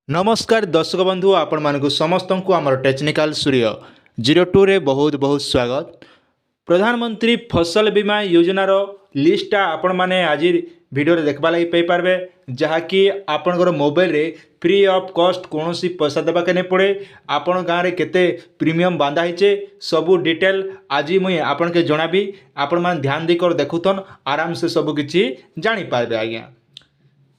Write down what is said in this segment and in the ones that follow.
नमस्कार दर्शक बंधु आपण मानक समस्त को आमर टेक्निकल सूर्य 02 रे बहुत बहुत स्वागत। प्रधानमंत्री फसल बीमा योजनार लिस्टा आपण माने आज वीडियो देखबा लगी पाई पारबे, जहाँकि आपणकर मोबाइल रे फ्री ऑफ कॉस्ट कौन सी पैसा देवा के नहीं पड़े। आपण गाँव में केते प्रीमियम बांधा होचे सबू डिटेल आज मुई आपण के जनाबी। आपण मान ध्यान देकर देखुथन आराम से सब किछि जानी पारबे आज्ञा।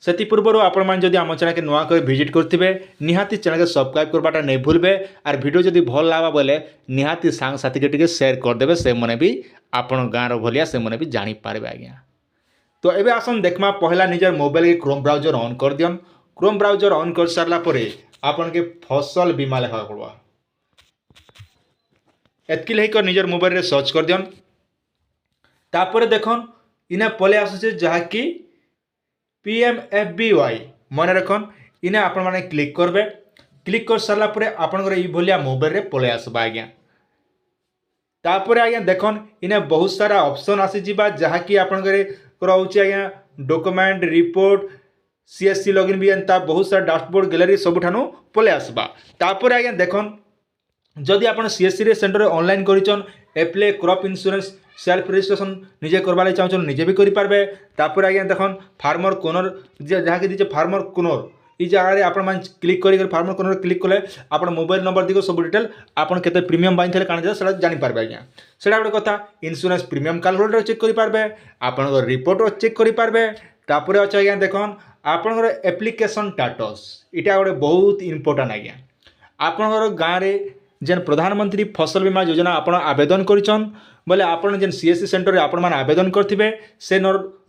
से पूर्व आपण जदि आम चैनल के नुआ कर विजिट करते निहाती चैनल के सब्सक्राइब करवाटा नहीं भूलबे। आर वीडियो जदि भल लगा बोले निहाती सांग साथी के टिके शेयर करदेवे, से मने भी आपण गाँव भलिया से मने भी जानी पारबे आज्ञा। तो एबे आसन देखमा पहला निजर मोबाइल के क्रोम ब्राउजर ऑन कर दियन। क्रोम ब्राउजर ऑन कर सारला परे आपण के फसल बीमा लेखा पड़वा एतकी लेकर निजर मोबाइल रे सर्च कर दियन। तापर देखन इने पले आसुचे जहाँकि PMFBY मन रखन इने आपण माने क्लिक करबे। क्लिक कर सारला परे आपनकर ई भलिया मोबाइल रे पले आसबा आज्ञा। तापर आज्ञा देखन इने बहुत सारा ऑप्शन आसी जिबा, जहाँकि आपनकर रहउची आज्ञा डॉक्यूमेंट रिपोर्ट CSC लॉगिन भी एंता बहुत सारा डैशबोर्ड गैलरी सबठानु पले आसबा। तापर आज्ञा देखन जदि आपण CSC रे सेंटर ऑनलाइन करिचन एप्ले क्रॉप इंश्योरेंस सेल्फ रजिस्ट्रेशन निजे करवा चाहूँ निजे भी करेंगे। तापर आज्ञा देखन फार्मर कोनर जहाँ की दीजिए फार्मर कोनर ई जगह आप क्लिक कर फार्मर कोनर क्लिक कले आप मोबाइल नंबर दिख सब डिटेल आपन केते प्रीमियम बांधे काण से जानी पारबे आज्ञा। सेटा गोटे कथा इंश्योरेंस प्रीमियम कैलकुलेटर चेक कर पारबे, आपन रिपोर्ट चेक कर पारबे। तापर अच्छे आज्ञा देखन आपन एप्लिकेशन स्टेटस इटा गोटे बहुत इंपोर्टेंट आज्ञा। आपन गाँव में जेन प्रधानमंत्री फसल बीमा योजना आपन आवेदन करिछन बोले आपन जेन CSC सेंटर रे आपन मान आवेदन करथिबे से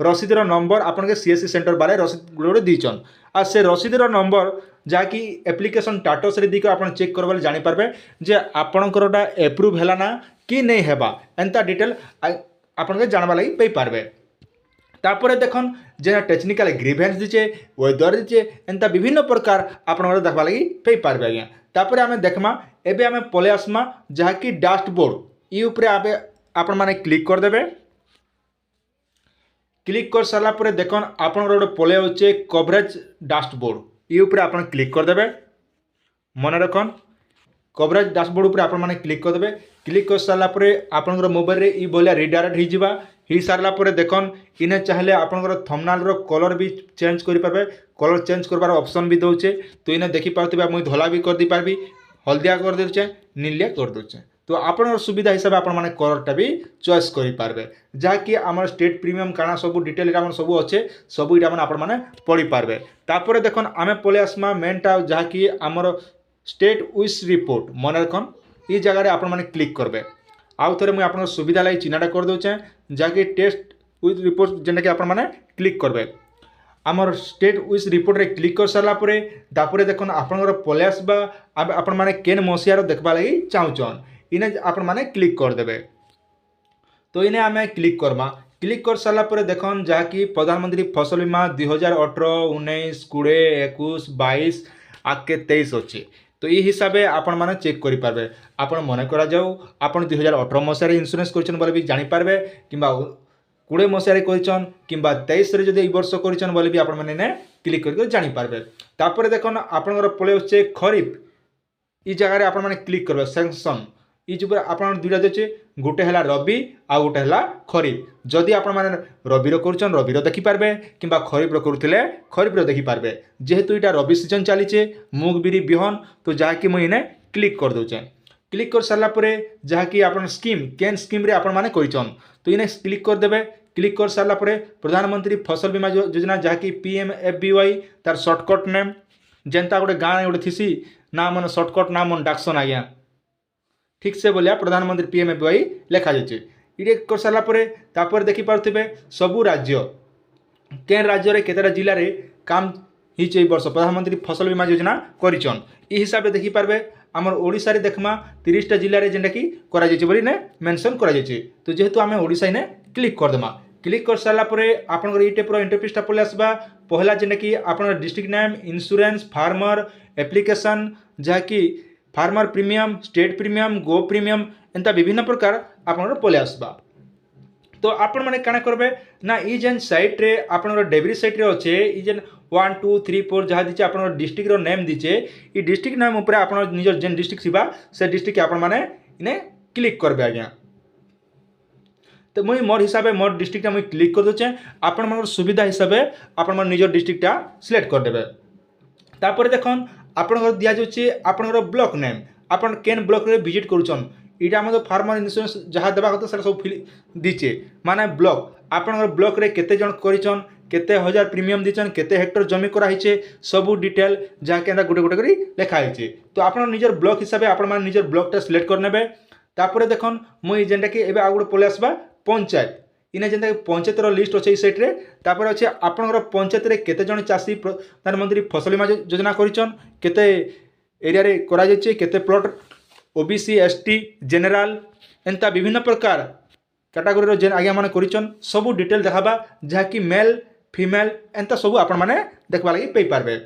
रसीदर नंबर आपन के CSC सेंटर बारे रसीद गोटे दीचन। आ से रसीदर नंबर जाकि एप्लिकेशन स्टेटस रे दिक आपन चेक करबले जानि पारबे जे आपनकरटा एप्रूव हैला ना कि नहीं हेबा एंता डिटेल आपन के जानबा लागि पई पारबे। तापर देखन जे टेक्निकल ग्रीवेंस दीचे वेदर दीचे एंता विभिन्न प्रकार आपन देखबा लागि पई पारबे आज्ञा। तापर आमे देखमा एबे आमे पले आसमा जहाँकि डैशबोर्ड ई उपरे आबे आपण माने क्लिक कर देबे। क्लिक कर सारा परे देखन आपण गोटे पले होचे कवरेज डैशबोर्ड ई उपरे आपण क्लिक कर देबे। मन रखन कवरेज डैशबोर्ड उपरे आपण माने क्लिक कर देबे। क्लिक कर सारा परे आपण मोबाइल रे ई बोलिया रिडायरेक्ट हो जिबा। ही सारला परे देखन इने चाहले आपण थंबनेल रो कलर भी चेंज करि पारबे, कलर चेंज करबार ऑप्शन भी दउचे। तो इने देखि पारथिबा मुई धला भी कर दी पारबी, हल्दिया कर देउचे, नीलिया कर देउचे। तो आपण सुविधा हिसाब से आपण माने कलरटा भी चॉइस करि पारबे, जहाँकि आमर स्टेट प्रीमियम काना सब डिटेल इटा सब अच्छे सब इटा आपण माने पढ़ी पारबे। तापर देखन आमे पले आसमा मेनटा जहाँकि आमर स्टेट विश रिपोर्ट मन रखन ई जगह आपण माने क्लिक करबे। आउ थे मुझे आप सुविधा लगी चिन्हटा कर दूचे जहाँकि टेस्ट विथ रिपोर्ट जेनटा कि आपण माने क्लिक करबे। आमर स्टेट विश रिपोर्ट रे क्लिक कर सारा परे तापर देखन आपनकर पले आसबा आपण माने केन मसियार देखबा लगी चाहूचन इने आपण माने क्लिक कर देबे। तो इने आमे क्लिक करमा। क्लिक कर सारा परे देखन जहाँकि प्रधानमंत्री फसल बीमा 2018 19 20 21 22 आके 23 अच्छे। तो ये हिसाब से आपण माने चेक करि पारबे। आपण मन करा जाऊ आपण 2018 मसिया रे इंश्योरेंस करछन बोले भी जानि पारबे, किंबा 20 मसिया रे करछन किंबा 23 रे जदि ई वर्ष करछन बोले भी आपण माने ने क्लिक करके जानि पारबे। तापर देखन आपनकर पले होचे खरीफ ई जगह रे आपण माने क्लिक करबे। सेक्शन ई जो आपण दुइटा देचे गोटे हला रबी आ गोटे हला खरीफ। जदि आपण माने रबी रो करछन रबी रो देखि पारबे, किंबा खरीफ रो करूथिले खरीफ रो देखि पारबे। जेहेतु इटा रबी सीजन चलीचे मूग बिरी बिहन तो जहाँकि मुझे इने क्लिक कर दूचे। क्लिक कर सारा परे जहाँकि आपण स्कीम केन स्कीम रे आपण माने करिचन तो इने क्लिक कर देबे। क्लिक कर सारा परे प्रधानमंत्री फसल बीमा योजना जहाँकि PMFBY तार शॉर्टकट नेम जेनता गोटे गाँव गोटे थीसी ना मन शॉर्टकट ना मन डाक्सन आज्ञा ठीक से बोलिया प्रधानमंत्री PMFBY लेखा जाइए। ये कर सारा परे तापर देखि पारथिबे सबू राज्य केन राज्य रे केतेटा जिल्ला रे काम हिचे वर्ष प्रधानमंत्री फसल बीमा योजना करिचन ई हिसाब से देखि पारबे। आमर ओडिसा रे देखमा 30टा जिल्ला रे जेंटा कि करा जाइए बोली ने मेंशन करा जाइए। तो जेहेतु आमे ओडिसा ने क्लिक कर देमा। क्लिक कर सारा परे आपनकर ई टाइप रो इंटरफेसटा पले आसबा। पहला जेंटा कि आपनर district name insurance farmer application जहाँकि फार्मर प्रीमियम स्टेट प्रीमियम गो प्रीमियम एंता विभिन्न प्रकार आपनकर पले आसबा। तो आपण माने काना करबे ना ई जेन साइट रे आपनकर डेबिट साइट रे अच्छे ई जेन 1 2 3 4 जहाँ दीचे आप डिस्ट्रिक्टर नेम दीचे ये डिस्ट्रिक्ट नेम उपर आप निजर जेन डिस्ट्रिक्ट थिबा से डिस्ट्रिक्ट आपण मैंने इन्हें क्लिक करबे आज्ञा। तो मुई मोर हिसाब मोर डिस्ट्रिक्टा मुई क्लिक कर दूचे आपण मन सुविधा हिसाब से आपण मन निजर डिस्ट्रिक्टा सिलेक्ट कर देबे। तापर देखन आपण दिया जाउची आपण ब्लॉक नेम आपण केन ब्लॉक रे विजिट करूछन इटा हम फार्मर इंश्योरेंस जहाँ देवा कथा से सब फिल दीचे माने ब्लॉक आपण ब्लॉक रे केते जन करिछन केते हजार प्रीमियम दीचन केते हेक्टर जमी करा हिचे सब डिटेल जहाँ के गोटे गोटे करी लिखा हिचे। तो आपण निजर ब्लॉक हिसाब से आपण निजर ब्लॉकटा सिलेक्ट कर नेबे। तापर देखन मुई जेनटा कि एबे आ गोटे पले आसबा पंचायत इने जेनटा पंचायतर लिस्ट अच्छे सेट रे तापर अच्छे आपणकर पंचायत रे केते जन चाषी प्रधानमंत्री फसल बीमा योजना करिछन केते एरिया रे करा जायचे केते प्लॉट ओबीसी एसटी जनरल एंता विभिन्न प्रकार कैटेगरी जेन आज्ञा माने करिछन सब डिटेल देखाबा जहाँकि मेल फीमेल एंता सब आपण माने देखबा लगी पई पारबे।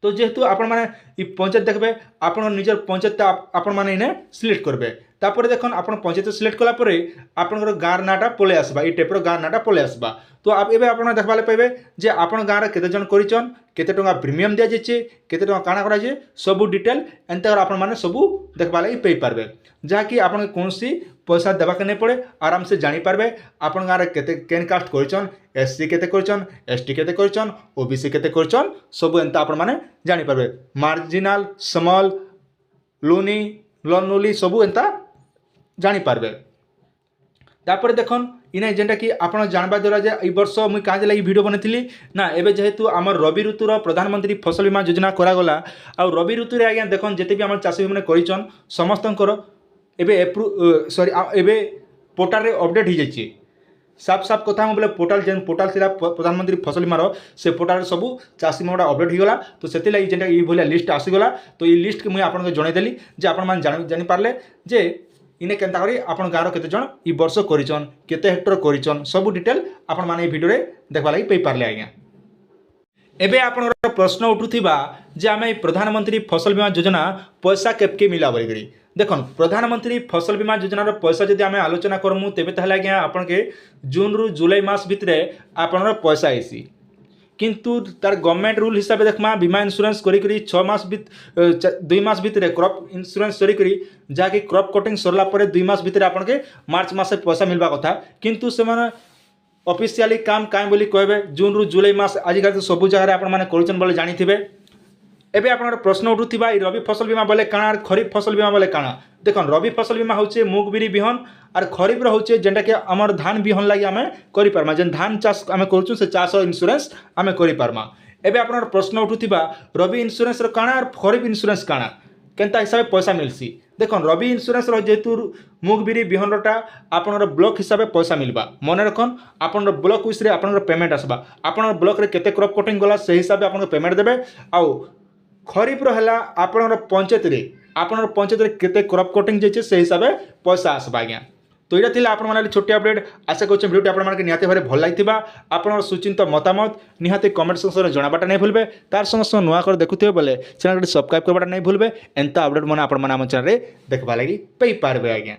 तो जेहेतु आपण माने ई पंचायत देखबे आपण निजर पंचायत आपण माने इने सिलेक्ट करबे। तापर देखन आपण पंचायत सिलेक्ट कला परे आपनकर गाँर नाटा पले आसबा ई टाइपर गाँर नाटा पले आसबा। तो आप एबे आपण देखबा ले पाइबे जे आपण गाँर केते जन करिछन केते टंका प्रीमियम दिया जायचे केते टंका काना करा जे सब डिटेल एंता आपण माने सब देखबा लगी पई पारबे जहाँकि आपण कोनसी पैसा देवा के नहीं पड़े आराम से जानी पारबे आपण गाँव केते केन कास्ट करिछन एससी केते करिछन एसटी केते करिछन ओबीसी केते करिछन सब एंता आपण माने जानी पारबे मार्जिनल स्मॉल लोनी लोनली सब एंता जानी पारबे। तापर देखन इने जेनटा कि आपण जानबा द्वारा जे ई वर्ष मुई काजे लागि वीडियो बनैथिली ना एबे जेहेतु हमर रवि ऋतुर प्रधानमंत्री फसल बीमा योजना करा गला आ रवि ऋतु रे आज्ञा देखन जेते भी हमर चाषी माने करिछन समस्तंकर एबे एबे पोर्टल रे अपडेट हो जाइए साफ साफ कथा बोले पोर्टल जेन पोर्टल थिला प्रधानमंत्री फसल बीमार से पोर्टल सब चाषी मोटा अपडेट हो गला। तो से लगी जेनटा ये भाया लिस्ट आसीगला तो ये लिस्ट के मुझे आपको जनईदेली जे आपण मैंने जानी पारले जे इने केनता करी आपण गाँव केते जन ई वर्ष करिछन केते हेक्टर करिछन सब डिटेल आपण माने वीडियो रे देखबा लागि पई पारले आज्ञा। एबे आपनकर प्रश्न उठुथिबा जे आमे प्रधानमंत्री फसल बीमा योजना पैसा केबके मिला बोली देखन प्रधानमंत्री फसल बीमा योजनार पैसा जदि आमे आलोचना करमु तेबे ताहले आज्ञा आपन के जून रु जुलाई मास भितरे आपनर पैसा आइसी किंतु तार गवर्नमेंट रूल हिसाब से देखमा बीमा इंश्योरेंस करी 6 मास 2 मास भितर क्रॉप इंश्योरेंस करी जहाँकि क्रॉप कटिंग सरला परे 2 मास भितर आपन के मार्च मास पैसा मिलवा कथा किंतु से माने ऑफिशियली काम काई बोली कहबे जून रु जुलाई मास आजिकाल तो सब जगह आपण माने करिछन बोले जानिथिबे। एबे आपनर प्रश्न उठुथिबा ई रबी फसल बीमा बोले काना और खरीफ फसल बीमा बोले काना देखन रबी फसल बीमा होचे मूग बिरी बिहन और खरीफ होचे जेनटा कि हमर धान बिहन लागि आमे करि पारमा जेन धान चाष आमे करछु से चाष इंश्योरेंस आमे करि पारमा। एबे आपनर प्रश्न उठुथिबा रबी इंश्योरेंस रो काना और खरीफ इंश्योरेंस काना केनता हिसाब पैसा मिलसी देखन रबी इंश्योरेंस रो जेतु मूग बिरी बिहन रोटा आपनर ब्लॉक हिसाब से पैसा मिलबा मने रखन आपनर ब्लॉक विषय रे आपनर पेमेंट आसबा आपनर ब्लॉक रे केते क्रॉप कटिंग गला से हिसाब से आपनर पेमेंट देबे आउ खरीफ रहा आपनर पंचायत रे आपनर पंचायत रे केते क्रॉप कटिंग जाइए से हिसाब से पैसा आसबा आज्ञा। तो यहाँ थिला आपण माने छोटी अपडेट आशा करछन वीडियो आपण माने निहाते भारे भल लागिथिबा आपनर सुचिंत मतामत निहाते कमेंट सेक्शन रे जणाबाटा नै भूलबे तार संग संग नुआ कर देखुथिबे बोले चैनल के सब्सक्राइब करबाटा नै भूलबे एंता अपडेट माने आपण माने हम चैनल रे देखबा लागि पई पारबे आज्ञा।